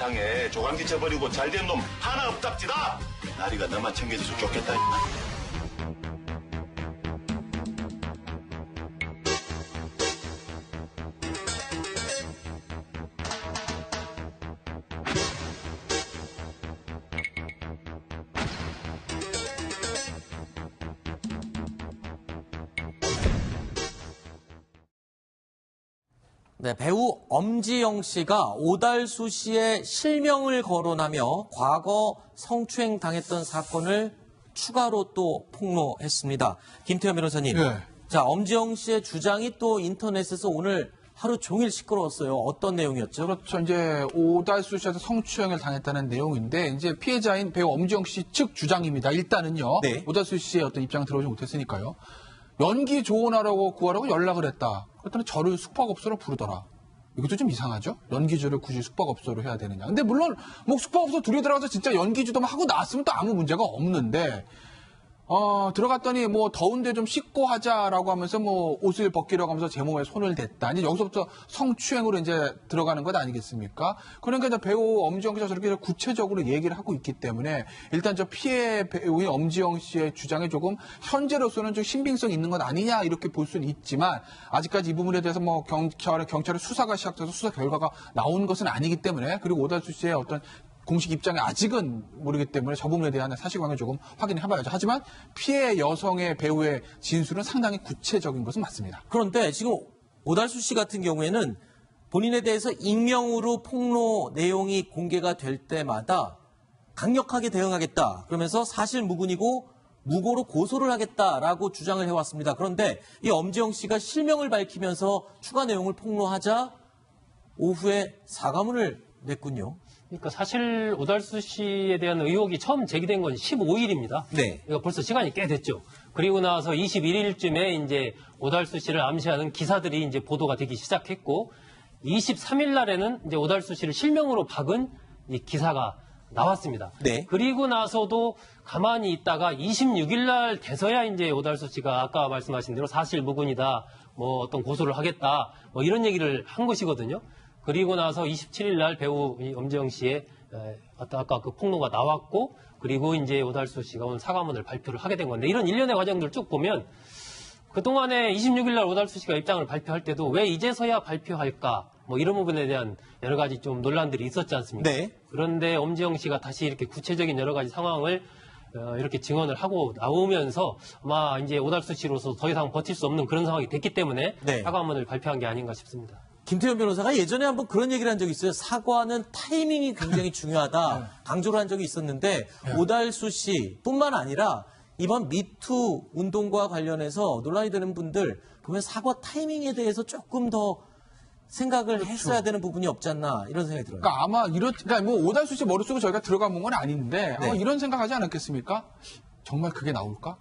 세상에 조감기 쳐버리고 잘된 놈 하나 없답디다. 나리가 너만 챙겨줘서 좋겠다. 네, 배우 엄지영 씨가 오달수 씨의 실명을 거론하며 과거 성추행 당했던 사건을 추가로 또 폭로했습니다. 김태현 변호사님. 네. 자, 엄지영 씨의 주장이 또 인터넷에서 오늘 하루 종일 시끄러웠어요. 어떤 내용이었죠? 그렇죠. 이제 오달수 씨한테 성추행을 당했다는 내용인데 이제 피해자인 배우 엄지영 씨 측 주장입니다. 일단은요. 네. 오달수 씨의 어떤 입장을 들어오지 못했으니까요. 연기 조언하라고 구하라고 연락을 했다. 그랬더니 저를 숙박업소로 부르더라. 이것도 좀 이상하죠? 연기주를 굳이 숙박업소로 해야 되느냐. 근데 물론 뭐 숙박업소 둘이 들어가서 진짜 연기주도 하고 나왔으면 또 아무 문제가 없는데 들어갔더니 뭐 더운데 좀 씻고 하자라고 하면서 뭐 옷을 벗기려고 하면서 제 몸에 손을 댔다. 이제 여기서부터 성추행으로 이제 들어가는 것 아니겠습니까? 그러니까 이제 배우 엄지영 씨가 저렇게 구체적으로 얘기를 하고 있기 때문에 일단 저 피해 배우인 엄지영 씨의 주장에 조금 현재로서는 좀 신빙성 있는 것 아니냐 이렇게 볼 수는 있지만 아직까지 이 부분에 대해서 뭐 경찰의 수사가 시작돼서 수사 결과가 나온 것은 아니기 때문에 그리고 오달수 씨의 어떤 공식 입장이 아직은 모르기 때문에 저 부분에 대한 사실관계를 조금 확인해봐야죠. 하지만 피해 여성의 배우의 진술은 상당히 구체적인 것은 맞습니다. 그런데 지금 오달수 씨 같은 경우에는 본인에 대해서 익명으로 폭로 내용이 공개가 될 때마다 강력하게 대응하겠다. 그러면서 사실 무근이고 무고로 고소를 하겠다라고 주장을 해왔습니다. 그런데 이 엄지영 씨가 실명을 밝히면서 추가 내용을 폭로하자 오후에 사과문을 냈군요. 그러니까 사실 오달수 씨에 대한 의혹이 처음 제기된 건 15일입니다. 네. 그러니까 벌써 시간이 꽤 됐죠. 그리고 나서 21일쯤에 이제 오달수 씨를 암시하는 기사들이 이제 보도가 되기 시작했고 23일 날에는 이제 오달수 씨를 실명으로 박은 이 기사가 나왔습니다. 네. 그리고 나서도 가만히 있다가 26일 날 돼서야 이제 오달수 씨가 아까 말씀하신 대로 사실 무근이다, 뭐 어떤 고소를 하겠다, 뭐 이런 얘기를 한 것이거든요. 그리고 나서 27일 날 배우 엄지영 씨의 아까 그 폭로가 나왔고, 그리고 이제 오달수 씨가 오늘 사과문을 발표를 하게 된 건데, 이런 일련의 과정들 쭉 보면 그동안에 26일 날 오달수 씨가 입장을 발표할 때도 왜 이제서야 발표할까, 뭐 이런 부분에 대한 여러 가지 좀 논란들이 있었지 않습니까? 네. 그런데 엄지영 씨가 다시 이렇게 구체적인 여러 가지 상황을 이렇게 증언을 하고 나오면서 아마 이제 오달수 씨로서 더 이상 버틸 수 없는 그런 상황이 됐기 때문에 네. 사과문을 발표한 게 아닌가 싶습니다. 김태현 변호사가 예전에 한번 그런 얘기를 한 적이 있어요. 사과는 타이밍이 굉장히 중요하다. 강조를 한 적이 있었는데 오달수 씨뿐만 아니라 이번 미투 운동과 관련해서 논란이 되는 분들 보면 사과 타이밍에 대해서 조금 더 생각을 했어야 되는 부분이 없지 않나 이런 생각이 들어요. 그러니까 아마 그러니까 뭐 오달수 씨 머릿속에 저희가 들어가 본 건 아닌데 아마 네. 이런 생각하지 않았겠습니까? 정말 그게 나올까?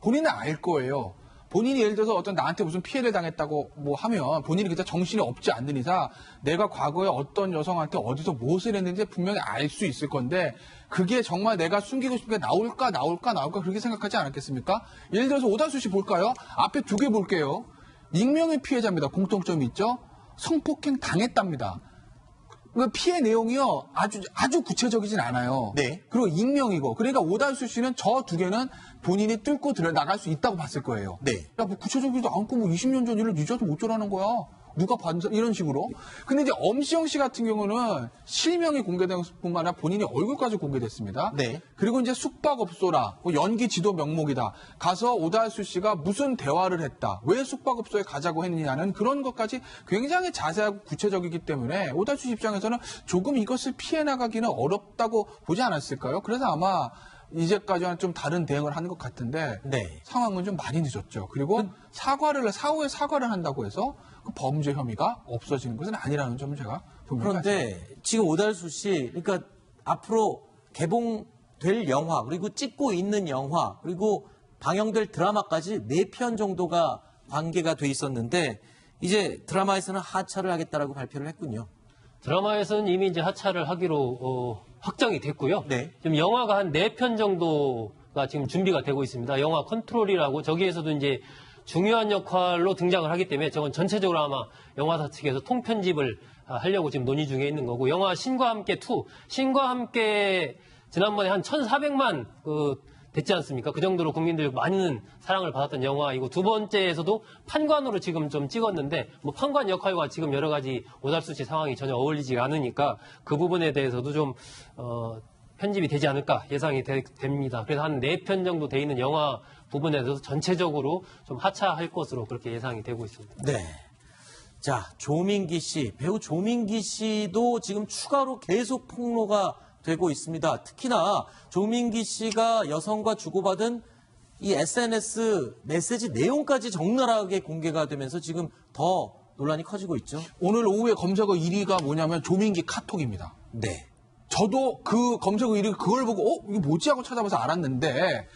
본인은 알 거예요. 본인이 예를 들어서 어떤 나한테 무슨 피해를 당했다고 뭐 하면 본인이 진짜 정신이 없지 않는 이상 내가 과거에 어떤 여성한테 어디서 무엇을 했는지 분명히 알 수 있을 건데 그게 정말 내가 숨기고 싶은 게 나올까 그렇게 생각하지 않았겠습니까? 예를 들어서 오달수 씨 볼까요? 앞에 두 개 볼게요. 익명의 피해자입니다. 공통점이 있죠? 성폭행 당했답니다. 그 피해 내용이요 아주 구체적이진 않아요. 네. 그리고 익명이고 그러니까 오달수 씨는 저 두 개는 본인이 뚫고 나갈 수 있다고 봤을 거예요. 네. 야, 뭐 구체적이지도 않고 뭐 20년 전 일을 니저한테 못 전하는 거야. 누가 반사 이런 식으로. 근데 이제 엄지영 씨 같은 경우는 실명이 공개된 뿐만 아니라 본인이 얼굴까지 공개됐습니다. 네. 그리고 이제 숙박업소라, 뭐 연기 지도 명목이다. 가서 오달수 씨가 무슨 대화를 했다. 왜 숙박업소에 가자고 했느냐는 그런 것까지 굉장히 자세하고 구체적이기 때문에 오달수 씨 입장에서는 조금 이것을 피해 나가기는 어렵다고 보지 않았을까요? 그래서 아마 이제까지는 좀 다른 대응을 하는 것 같은데 네. 상황은 좀 많이 늦었죠. 그리고 사후에 사과를 한다고 해서 그 범죄 혐의가 없어지는 것은 아니라는 점을 제가 분명히 그런데 지금 오달수 씨, 그러니까 앞으로 개봉될 영화, 그리고 찍고 있는 영화, 그리고 방영될 드라마까지 4편 정도가 관계가 돼 있었는데 이제 드라마에서는 하차를 하겠다라고 발표를 했군요. 드라마에서는 이미 이제 하차를 하기로 확정이 됐고요. 네. 지금 영화가 한 4편 정도가 지금 준비가 되고 있습니다. 영화 컨트롤이라고 저기에서도 이제 중요한 역할로 등장을 하기 때문에 저건 전체적으로 아마 영화사 측에서 통편집을 하려고 지금 논의 중에 있는 거고, 영화 신과 함께 2, 신과 함께 지난번에 한 1,400만 됐지 않습니까? 그 정도로 국민들 많은 사랑을 받았던 영화이고, 두 번째에서도 판관으로 지금 좀 찍었는데, 뭐 판관 역할과 지금 여러 가지 오달수치 상황이 전혀 어울리지 않으니까 그 부분에 대해서도 좀 편집이 되지 않을까 예상이 됩니다. 그래서 한 4편 정도 돼 있는 영화 부분에 대해서 전체적으로 좀 하차할 것으로 그렇게 예상이 되고 있습니다. 네. 자, 조민기 씨, 배우 조민기 씨도 지금 추가로 계속 폭로가 되고 있습니다. 특히나 조민기 씨가 여성과 주고받은 이 SNS 메시지 내용까지 적나라하게 공개가 되면서 지금 더 논란이 커지고 있죠. 오늘 오후에 검색어 1위가 뭐냐면 조민기 카톡입니다. 네. 저도 그 검색어 1위 그걸 보고 이게 뭐지 하고 찾아봐서 알았는데,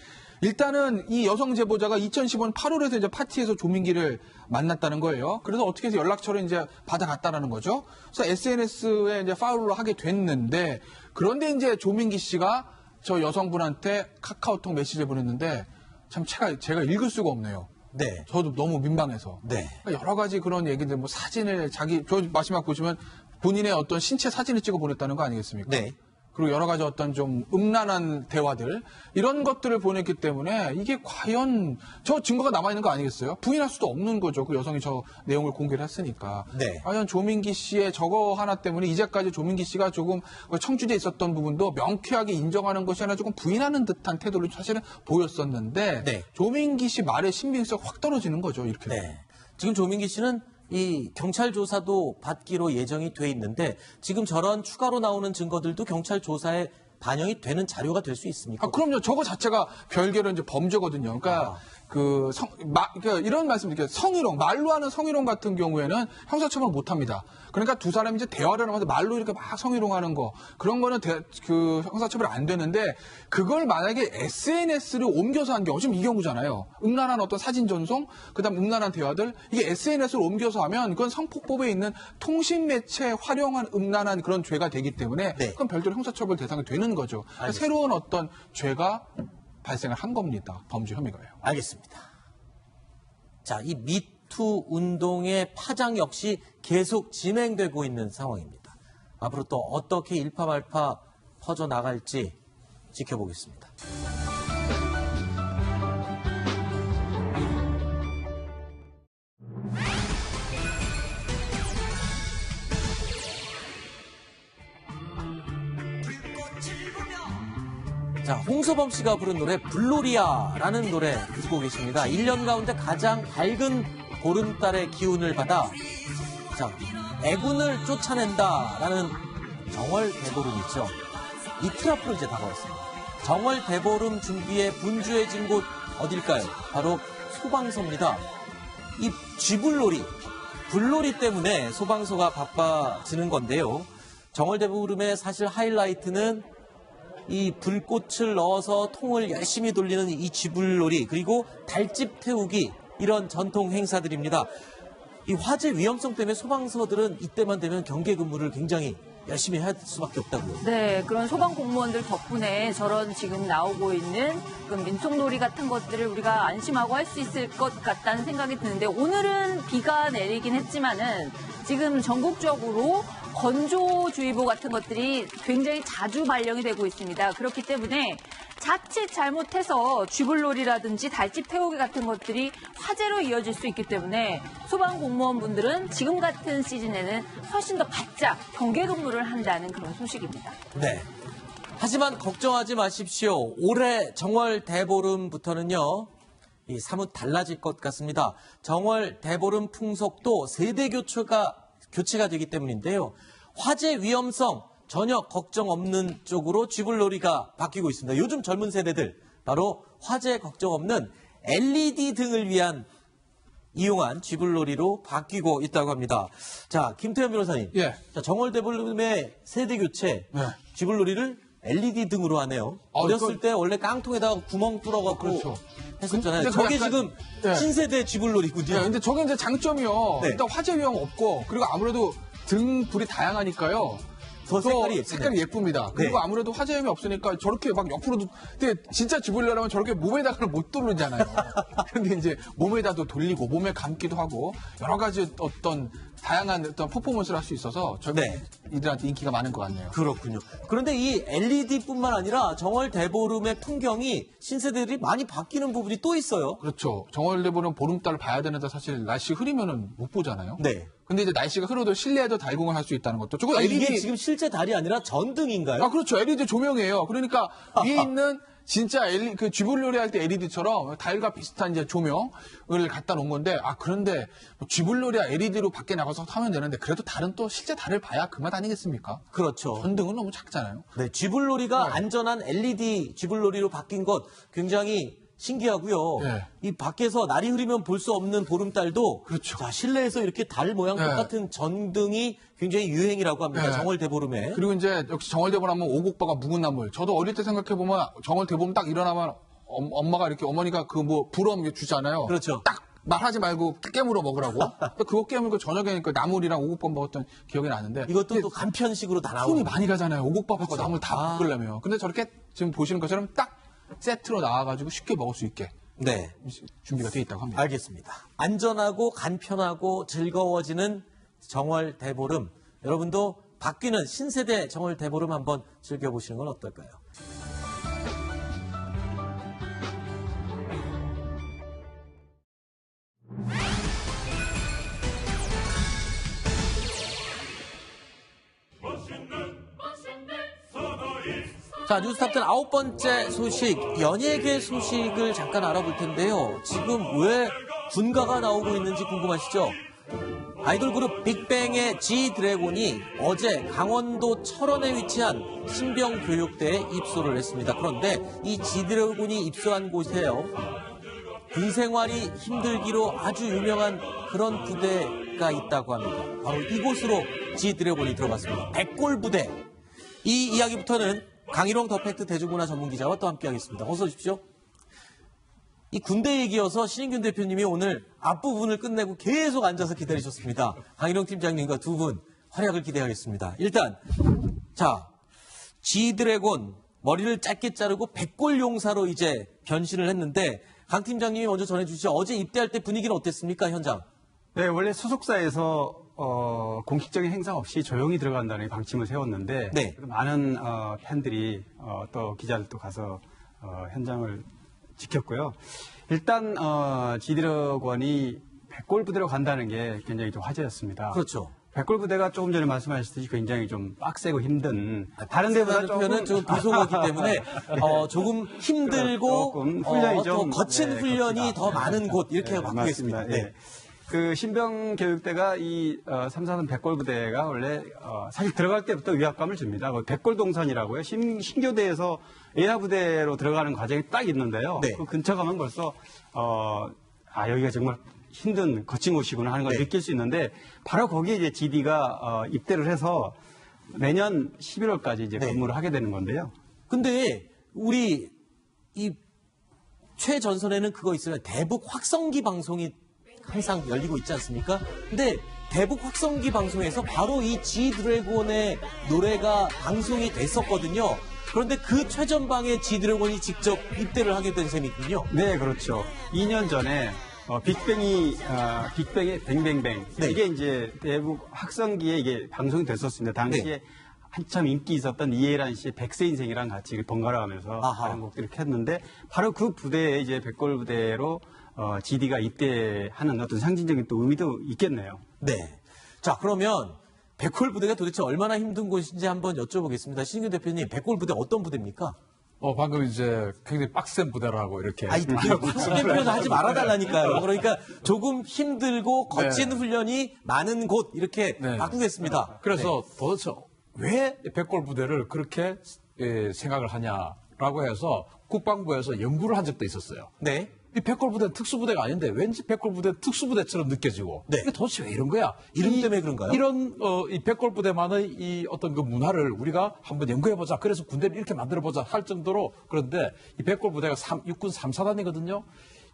일단은 이 여성 제보자가 2015년 8월에서 이제 파티에서 조민기를 만났다는 거예요. 그래서 어떻게 해서 연락처를 이제 받아갔다라는 거죠. 그래서 SNS에 이제 팔로우를 하게 됐는데, 그런데 이제 조민기 씨가 저 여성분한테 카카오톡 메시지를 보냈는데 참 제가 읽을 수가 없네요. 네. 저도 너무 민망해서. 네. 여러 가지 그런 얘기들, 뭐 사진을 저 마지막 보시면 본인의 어떤 신체 사진을 찍어 보냈다는 거 아니겠습니까? 네. 그리고 여러 가지 어떤 좀 음란한 대화들, 이런 것들을 보냈기 때문에 이게 과연 저 증거가 남아있는 거 아니겠어요? 부인할 수도 없는 거죠. 그 여성이 저 내용을 공개를 했으니까. 네. 과연 조민기 씨의 저거 하나 때문에 이제까지 조민기 씨가 조금 청주제에 있었던 부분도 명쾌하게 인정하는 것이 아니라 조금 부인하는 듯한 태도를 사실은 보였었는데, 네. 조민기 씨 말의 신빙성이 확 떨어지는 거죠. 이렇게. 네. 지금 조민기 씨는 이 경찰 조사도 받기로 예정이 돼 있는데, 지금 저런 추가로 나오는 증거들도 경찰 조사에 반영이 되는 자료가 될 수 있습니까? 그럼요. 저거 자체가 별개로 이제 범죄거든요. 그러니까 그러니까 이런 말씀드릴게요. 성희롱, 말로 하는 성희롱 같은 경우에는 형사처벌 못 합니다. 그러니까 두 사람이 이제 대화를 하면서 말로 이렇게 막 성희롱하는 거, 그런 거는 그 형사처벌이 안 되는데, 그걸 만약에 SNS를 옮겨서 한 경우, 지금 이 경우잖아요. 음란한 어떤 사진 전송, 그다음 음란한 대화들, 이게 SNS를 옮겨서 하면 그건 성폭법에 있는 통신 매체 활용한 음란한 그런 죄가 되기 때문에, 네. 그건 별도로 형사처벌 대상이 되는 거죠. 그러니까 새로운 어떤 죄가 발생을 한 겁니다. 범죄 혐의가요. 알겠습니다. 자, 이 미투 운동의 파장 역시 계속 진행되고 있는 상황입니다. 앞으로 또 어떻게 일파만파 퍼져나갈지 지켜보겠습니다. 자, 홍서범 씨가 부른 노래 블로리아라는 노래 듣고 계십니다. 1년 가운데 가장 밝은 보름달의 기운을 받아 자, 애군을 쫓아낸다라는 정월 대보름이죠. 이틀 앞으로 이제 다가왔습니다. 정월 대보름 준비에 분주해진 곳 어딜까요? 바로 소방서입니다. 이 쥐불놀이, 불놀이 때문에 소방서가 바빠지는 건데요. 정월 대보름의 사실 하이라이트는 이 불꽃을 넣어서 통을 열심히 돌리는 이 쥐불놀이, 그리고 달집 태우기, 이런 전통 행사들입니다. 이 화재 위험성 때문에 소방서들은 이때만 되면 경계 근무를 굉장히 열심히 할 수밖에 없다고요. 네, 그런 소방 공무원들 덕분에 저런 지금 나오고 있는 그 민속놀이 같은 것들을 우리가 안심하고 할 수 있을 것 같다는 생각이 드는데, 오늘은 비가 내리긴 했지만은 지금 전국적으로 건조주의보 같은 것들이 굉장히 자주 발령이 되고 있습니다. 그렇기 때문에 자칫 잘못해서 쥐불놀이라든지 달집 태우기 같은 것들이 화재로 이어질 수 있기 때문에 소방 공무원분들은 지금 같은 시즌에는 훨씬 더 바짝 경계 근무를 한다는 그런 소식입니다. 네. 하지만 걱정하지 마십시오. 올해 정월 대보름부터는요, 이 사뭇 달라질 것 같습니다. 정월 대보름 풍속도 세대 교체가 되기 때문인데요. 화재 위험성 전혀 걱정 없는 쪽으로 쥐불놀이가 바뀌고 있습니다. 요즘 젊은 세대들 바로 화재 걱정 없는 LED 등을 위한 이용한 쥐불놀이로 바뀌고 있다고 합니다. 자, 김태현 변호사님. 예. 자, 정월 대보름의 세대 교체, 네. 쥐불놀이를 LED 등으로 하네요. 아, 어렸을 때 원래 깡통에다가 구멍 뚫어갖고 그렇죠. 했었잖아요. 근데 저게 약간- 지금 네. 신세대 쥐불놀이군요. 네, 근데 저게 이제 장점이요. 네. 일단 화재 위험 없고, 그리고 아무래도 등 불이 다양하니까요. 더 색깔이 예쁘네요. 색깔이 예쁩니다. 그리고 네. 아무래도 화재염이 없으니까 저렇게 막 옆으로도, 근데 진짜 지불려면 저렇게 몸에다가는 못 두르잖아요. 근데 이제 몸에다도 돌리고 몸에 감기도 하고 여러 가지 어떤 다양한 어떤 퍼포먼스를 할 수 있어서 네. 이들한테 인기가 많은 것 같네요. 그렇군요. 그런데 이 LED뿐만 아니라 정월 대보름의 풍경이 신세대들이 많이 바뀌는 부분이 또 있어요. 그렇죠. 정월대보는 보름달을 봐야 되는데 사실 날씨 흐리면은 못 보잖아요. 네. 근데 이제 날씨가 흐려도 실내에도 달궁을 할 수 있다는 것도. 저거 아, LED. 이게 지금 실제 달이 아니라 전등인가요? 아, 그렇죠. LED 조명이에요. 그러니까 위에 있는 진짜 그 쥐불놀이 할 때 LED처럼 달과 비슷한 이제 조명을 갖다 놓은 건데, 아, 그런데 쥐불놀이야 LED로 밖에 나가서 타면 되는데, 그래도 달은 또 실제 달을 봐야 그 맛 아니겠습니까? 그렇죠. 전등은 너무 작잖아요. 네, 쥐불놀이가 안전한 LED 쥐불놀이로 바뀐 것 굉장히 신기하고요. 네. 이 밖에서 날이 흐리면 볼 수 없는 보름달도 그렇죠. 자, 실내에서 이렇게 달 모양 네. 똑같은 전등이 굉장히 유행이라고 합니다. 네. 정월 대보름에. 그리고 이제 역시 정월대보름 하면 오곡바가 묵은 나물. 저도 어릴 때 생각해보면 정월대보름 딱 일어나면 엄마가 이렇게 어머니가 그 뭐 부럼 주잖아요. 그렇죠. 딱 말하지 말고 깨물어 먹으라고. 근데 그거 깨물고 저녁에 그 나물이랑 오곡밥 먹었던 기억이 나는데. 이것도 또 간편식으로 다 손이 나오고. 많이 가잖아요. 오곡밥하고 그렇죠. 나물 다 아. 볶으려면. 근데 저렇게 지금 보시는 것처럼 딱 세트로 나와가지고 쉽게 먹을 수 있게 네. 준비가 돼 있다고 합니다. 알겠습니다. 안전하고 간편하고 즐거워지는 정월 대보름. 여러분도 바뀌는 신세대 정월 대보름 한번 즐겨보시는 건 어떨까요? 자, 뉴스탑10 9번째 소식, 연예계 소식을 잠깐 알아볼 텐데요. 지금 왜 군가가 나오고 있는지 궁금하시죠? 아이돌 그룹 빅뱅의 G드래곤이 어제 강원도 철원에 위치한 신병교육대에 입소를 했습니다. 그런데 이 G드래곤이 입소한 곳에요, 군 생활이 힘들기로 아주 유명한 그런 부대가 있다고 합니다. 바로 이곳으로 G드래곤이 들어갔습니다. 백골부대. 이 이야기부터는 강희롱 더 팩트 대중문화 전문기자와 또 함께하겠습니다. 어서 오십시오. 이 군대 얘기여서 신인균 대표님이 오늘 앞부분을 끝내고 계속 앉아서 기다리셨습니다. 강희룡 팀장님과 두 분 활약을 기대하겠습니다. 일단 자, G드래곤 머리를 짧게 자르고 백골용사로 이제 변신을 했는데, 강 팀장님이 먼저 전해주시죠. 어제 입대할 때 분위기는 어땠습니까, 현장? 네, 원래 소속사에서 공식적인 행사 없이 조용히 들어간다는 방침을 세웠는데, 네. 많은 팬들이 또 기자들도 가서 현장을 지켰고요. 일단 G드래곤이 백골부대로 간다는 게 굉장히 좀 화제였습니다. 그렇죠. 백골부대가 조금 전에 말씀하셨듯이 굉장히 좀 빡세고 힘든, 다른 데보다 표현은 좀 비속어기 때문에 조금 힘들고 조금 훈련이 더 좀, 거친 네, 훈련이 그렇습니다. 더 많은 곳 이렇게 네, 바꾸겠습니다. 맞습니다. 예. 그 신병교육대가 이 3사단 백골부대가 원래 사실 들어갈 때부터 위압감을 줍니다. 백골동선이라고요. 신교대에서 예하부대로 들어가는 과정이 딱 있는데요. 네. 그 근처 가면 벌써 여기가 정말 힘든 거친 곳이구나 하는 걸 네. 느낄 수 있는데, 바로 거기에 이제 GD가 입대를 해서 내년 11월까지 이제 네. 근무를 하게 되는 건데요. 근데 우리 이 최전선에는 그거 있어요. 대북 확성기 방송이 항상 열리고 있지 않습니까? 근데 대북 확성기 방송에서 바로 이 G드래곤의 노래가 방송이 됐었거든요. 그런데 그 최전방에 G드래곤이 직접 입대를 하게 된 셈이군요. 네, 그렇죠. 2년 전에 빅뱅의 뱅뱅뱅. 네. 이게 이제 대북 확성기에 이게 방송이 됐었습니다. 당시에 네. 한참 인기 있었던 이해란 씨의 백세 인생이랑 같이 번갈아 가면서 아하. 다른 곡들을 이렇게 했는데, 바로 그 부대에 이제 백골 부대로 GD가 입대하는 어떤 상징적인 또 의미도 있겠네요. 네. 자, 그러면 백골 부대가 도대체 얼마나 힘든 곳인지 한번 여쭤보겠습니다. 신규 대표님, 백골 부대 어떤 부대입니까? 방금 이제 굉장히 빡센 부대라고 이렇게. 아이, 빡치게 표현을 하지 말아달라니까요. 그러니까 조금 힘들고 거친 훈련이 많은 곳 이렇게 네. 바꾸겠습니다. 그래서 도대체 왜 백골 부대를 그렇게 생각을 하냐라고 해서 국방부에서 연구를 한 적도 있었어요. 네. 이 백골 부대는 특수부대가 아닌데 왠지 백골 부대는 특수부대처럼 느껴지고. 네. 이게 도대체 왜 이런 거야? 이름 때문에 그런가요? 이런 이 백골 부대만의 이 어떤 그 문화를 우리가 한번 연구해보자. 그래서 군대를 이렇게 만들어보자 할 정도로. 그런데 이 백골 부대가 육군 3사단이거든요.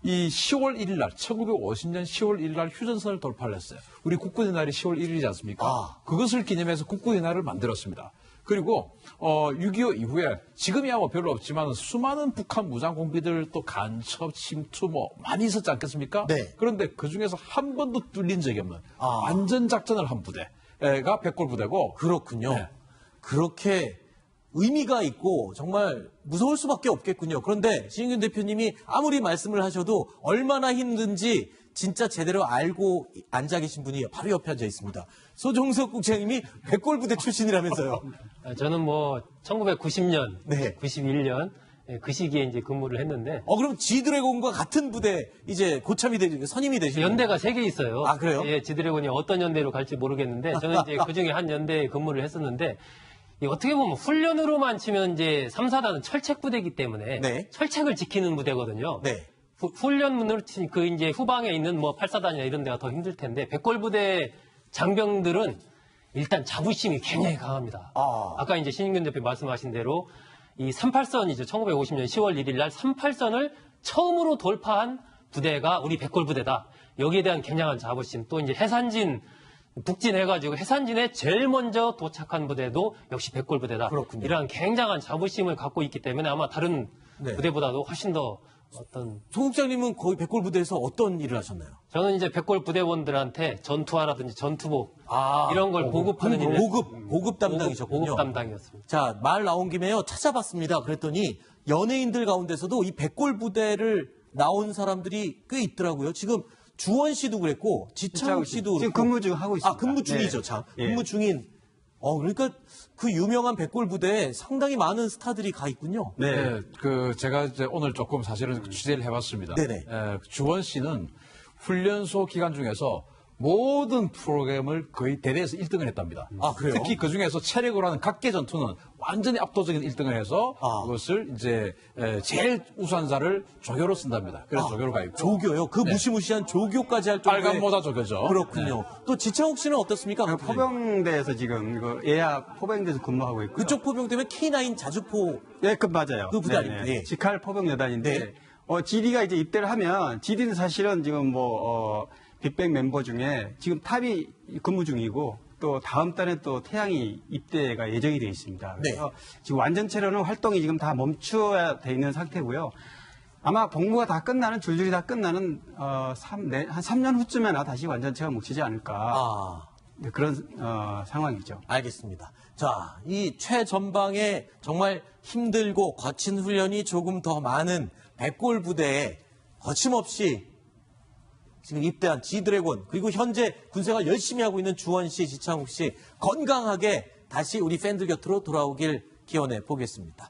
이 10월 1일 날, 1950년 10월 1일 날 휴전선을 돌파를 했어요. 우리 국군의 날이 10월 1일이지 않습니까? 아. 그것을 기념해서 국군의 날을 만들었습니다. 그리고 6.25 이후에 지금이야 뭐 별로 없지만 수많은 북한 무장 공비들 또 간첩, 침투 뭐 많이 있었지 않겠습니까? 네. 그런데 그 중에서 한 번도 뚫린 적이 없는 완전 작전을 한 부대가 백골 부대고 그렇군요. 네. 그렇게 의미가 있고 정말 무서울 수밖에 없겠군요. 그런데 신인균 대표님이 아무리 말씀을 하셔도 얼마나 힘든지 진짜 제대로 알고 앉아 계신 분이 바로 옆에 앉아 있습니다. 소종석 국장님이 백골부대 출신이라면서요. 저는 뭐 1990년, 네. 91년 그 시기에 이제 근무를 했는데 그럼 지드래곤과 같은 부대 이제 고참이 되시고 선임이 되시는 연대가 3개 있어요. 아, 그래요? 예, 지드래곤이 어떤 연대로 갈지 모르겠는데 저는 이제 그 중에 한 연대에 근무를 했었는데 이 어떻게 보면 훈련으로만 치면 이제 3, 4단은 철책 부대이기 때문에 네. 철책을 지키는 부대거든요. 네. 훈련문으로 치면 그 이제 후방에 있는 뭐 8사단이나 이런 데가 더 힘들 텐데 백골부대 장병들은 일단 자부심이 굉장히 강합니다. 아까 이제 신인균 대표 말씀하신 대로 이 38선이죠. 1950년 10월 1일 날 38선을 처음으로 돌파한 부대가 우리 백골부대다. 여기에 대한 굉장한 자부심. 또 이제 해산진 북진해가지고 해산진에 제일 먼저 도착한 부대도 역시 백골부대다. 그렇군요. 이러한 굉장한 자부심을 갖고 있기 때문에 아마 다른 네. 부대보다도 훨씬 더 어떤 송 국장님은 거기 백골부대에서 어떤 일을 하셨나요? 저는 이제 백골 부대원들한테 전투화라든지 전투복 이런 걸 보급하는 일을 보급 담당이셨군요. 보급 담당이었습니다. 자, 말 나온 김에요. 찾아봤습니다. 그랬더니 연예인들 가운데서도 이 백골부대를 나온 사람들이 꽤 있더라고요. 지금 주원 씨도 그랬고 지창욱 씨도 지금 그렇고. 근무 중 하고 있습니다. 근무 중이죠. 네. 참. 예. 근무 중인. 그러니까 그 유명한 백골부대에 상당히 많은 스타들이 가 있군요. 네. 제가 이제 오늘 조금 사실은 취재를 해봤습니다. 네네. 주원 씨는 훈련소 기간 중에서 모든 프로그램을 거의 대대에서 1등을 했답니다. 아, 그래요? 특히 그 중에서 체력으로 하는 각계 전투는 완전히 압도적인 1등을 해서 그것을 이제 제일 우수한 자를 조교로 쓴답니다. 그래서 조교로 가 있고. 조교요? 그 무시무시한 조교까지 할 정도의 빨간 모자 조교죠. 그렇군요. 또 지창욱 씨는 어떻습니까? 그 포병대에서 지금 이거 예하 포병대에서 근무하고 있고요. 그쪽 포병 때문에 K9 자주포 예, 그 맞아요. 그 부대 아닙니까? 예. 직할 포병 여단인데 네. GD가 이제 입대를 하면 GD는 사실은 지금 빅뱅 멤버 중에 지금 탑이 근무 중이고 또 다음 달에 또 태양이 입대가 예정이 되어 있습니다. 그래서 지금 완전체로는 활동이 지금 다 멈춰야 돼 있는 상태고요. 아마 복무가 다 끝나는 줄줄이 다 끝나는 한 3년 후쯤에나 다시 완전체가 묵히지 않을까. 네, 그런 상황이죠. 알겠습니다. 자, 이 최전방에 정말 힘들고 거친 훈련이 조금 더 많은 백골 부대에 거침없이 지금 입대한 지드래곤 그리고 현재 군생활 열심히 하고 있는 주원 씨, 지창욱 씨 건강하게 다시 우리 팬들 곁으로 돌아오길 기원해 보겠습니다.